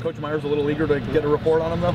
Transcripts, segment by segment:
Coach Myers a little eager to get a report on him, though?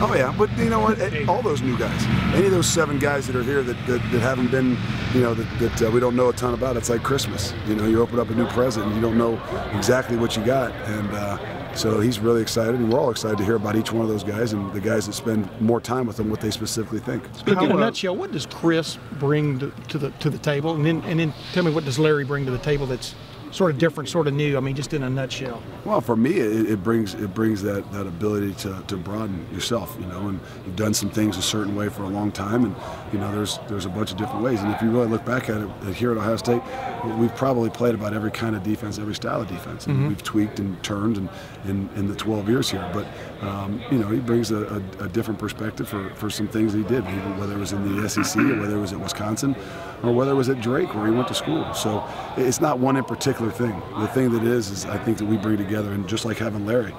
Oh yeah, but you know what? All those new guys, any of those 7 guys that are here that haven't been, you know, that we don't know a ton about. It's like Christmas. You know, you open up a new present and you don't know exactly what you got, and so he's really excited, and we're all excited to hear about each one of those guys and the guys that spend more time with them, what they specifically think. In a nutshell, what does Chris bring to the table, and then tell me, what does Larry bring to the table that's sort of different, sort of new? I mean, just in a nutshell. Well, for me, it brings that ability to broaden yourself, you know, and you've done some things a certain way for a long time, and you know, there's a bunch of different ways. And if you really look back at it, here at Ohio State, we've probably played about every kind of defense, every style of defense, and we've tweaked and turned in the 12 years here. But you know, he brings a different perspective for some things that he did, whether it was in the SEC or whether it was at Wisconsin or whether it was at Drake where he went to school. So it's not one in particular thing. The thing that is I think that we bring together, and just like having Larry,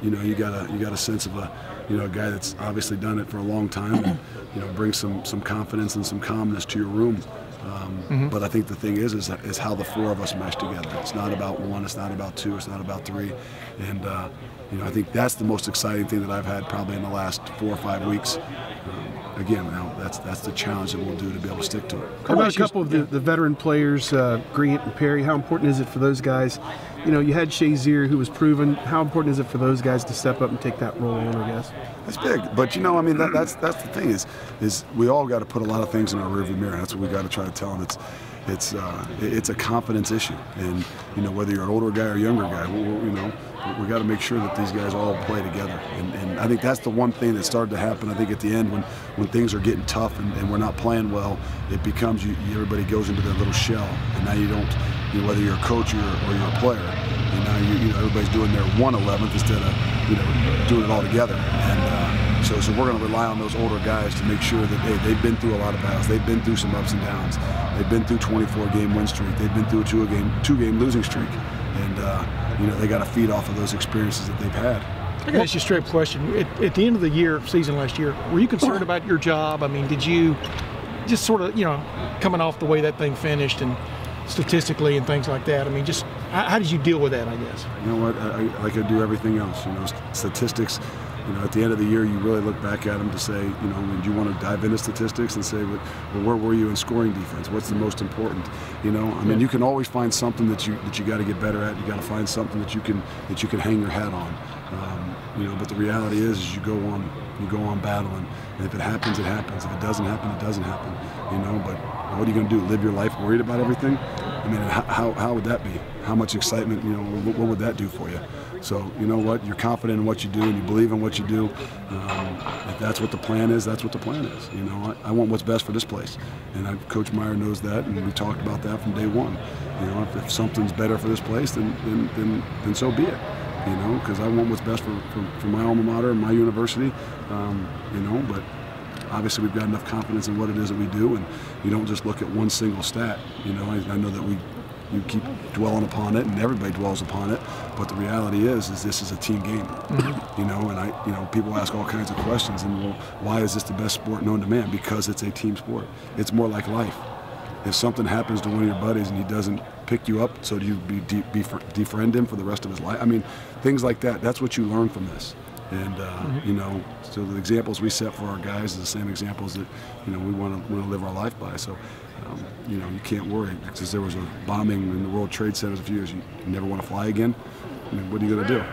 you know, you got a sense of a guy that's obviously done it for a long time, and you know, brings some confidence and some calmness to your room. But I think the thing is how the 4 of us mesh together. It's not about 1, it's not about 2, it's not about 3, and you know, I think that's the most exciting thing that I've had probably in the last 4 or 5 weeks. Again, now that's the challenge that we'll do to be able to stick to it. How about a couple of the veteran players, Grant and Perry? How important is it for those guys? You know, you had Shazier, who was proven. How important is it for those guys to step up and take that role on, I guess? That's big, but you know, I mean, that's the thing is we all got to put a lot of things in our rearview mirror. That's what we got to try to tell them. It's a confidence issue, and you know, whether you're an older guy or a younger guy, you know, we got to make sure that these guys all play together. And I think that's the one thing that started to happen. I think at the end, when things are getting tough and we're not playing well, it becomes everybody goes into their little shell, and now you don't, you know, whether you're a coach or you're a player, and now you know, everybody's doing their 1/11th instead of, you know, doing it all together. And so we're going to rely on those older guys to make sure that, hey, they've been through a lot of battles. They've been through some ups and downs. They've been through 24-game win streak. They've been through a 2-game losing streak. And you know, they got to feed off of those experiences that they've had. I got to ask you a straight question. At the end of the season last year, were you concerned about your job? I mean, did you just sort of, you know, coming off the way that thing finished and statistically and things like that, I mean, just how did you deal with that, I guess? You know what, like I do everything else, you know, statistics. You know, at the end of the year, you really look back at them to say, you know, do you want to dive into statistics and say, well, where were you in scoring defense? What's the most important? You know, I mean, you can always find something that you got to get better at. You got to find something that you can hang your hat on. You know, but the reality is you go on battling, and if it happens, it happens. If it doesn't happen, it doesn't happen. You know, but what are you going to do? Live your life worried about everything? I mean, how would that be? How much excitement? You know, what would that do for you? So, you know what, you're confident in what you do and you believe in what you do. If that's what the plan is, that's what the plan is. You know, I want what's best for this place. And Coach Meyer knows that, and we talked about that from day one. You know, if something's better for this place, then so be it. You know, because I want what's best for my alma mater and my university. You know, but obviously we've got enough confidence in what it is that we do, and you don't just look at one single stat. You know, I know that you keep dwelling upon it, and everybody dwells upon it. But the reality is this is a team game. You know, and you know, people ask all kinds of questions, and well, why is this the best sport known to man? Because it's a team sport. It's more like life. If something happens to one of your buddies and he doesn't pick you up, so do you defriend him for the rest of his life? I mean, things like that. That's what you learn from this. And you know, so the examples we set for our guys is the same examples that, you know, we want to live our life by. So you know, you can't worry, because there was a bombing in the World Trade Centers a few years. You never want to fly again. I mean, what are you going to do?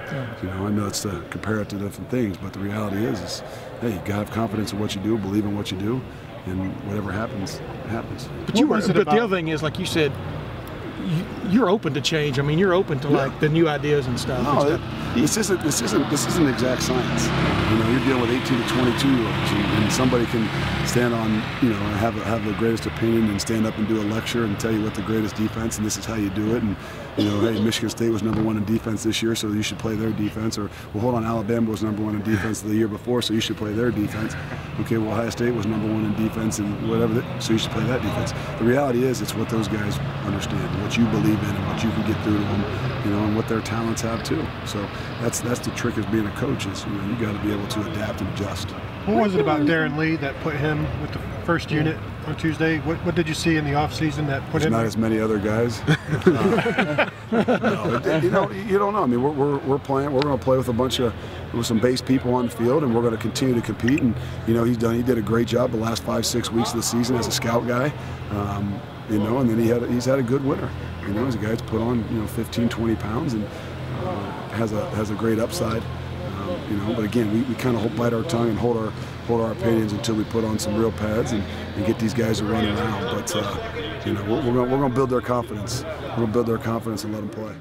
You know, I know it's to compare it to different things, but the reality is hey, you got to have confidence in what you do, believe in what you do, and whatever happens, it happens. But the other thing is, like you said, you're open to change. I mean, you're open to like the new ideas and stuff. No, this isn't exact science. You know, you're dealing with 18 to 22-year-olds, and somebody can stand on, you know, and have the greatest opinion and stand up and do a lecture and tell you what the greatest defense and this is how you do it. And you know, hey, Michigan State was #1 in defense this year, so you should play their defense. Or, well, hold on, Alabama was #1 in defense the year before, so you should play their defense. Okay, well, Ohio State was #1 in defense and whatever, so you should play that defense. The reality is, it's what those guys understand, what you believe in, and what you can get through to them, you know, and what their talents have too. So that's the trick of being a coach, is, you know, you got to be able to adapt and adjust. What was it about Darren Lee that put him with the first unit on Tuesday? What did you see in the offseason that put him? Not as many other guys. No, you don't know. I mean, we're playing. We're going to play with with some base people on the field, and we're going to continue to compete. And he did a great job the last 5-6 weeks of the season as a scout guy. And then he's had a good winter. He's a guy that's put on 15, 20 pounds and has a great upside. But again, we kind of bite our tongue and hold our opinions until we put on some real pads and get these guys to run around. But we're going to build their confidence. We're going to build their confidence and let them play.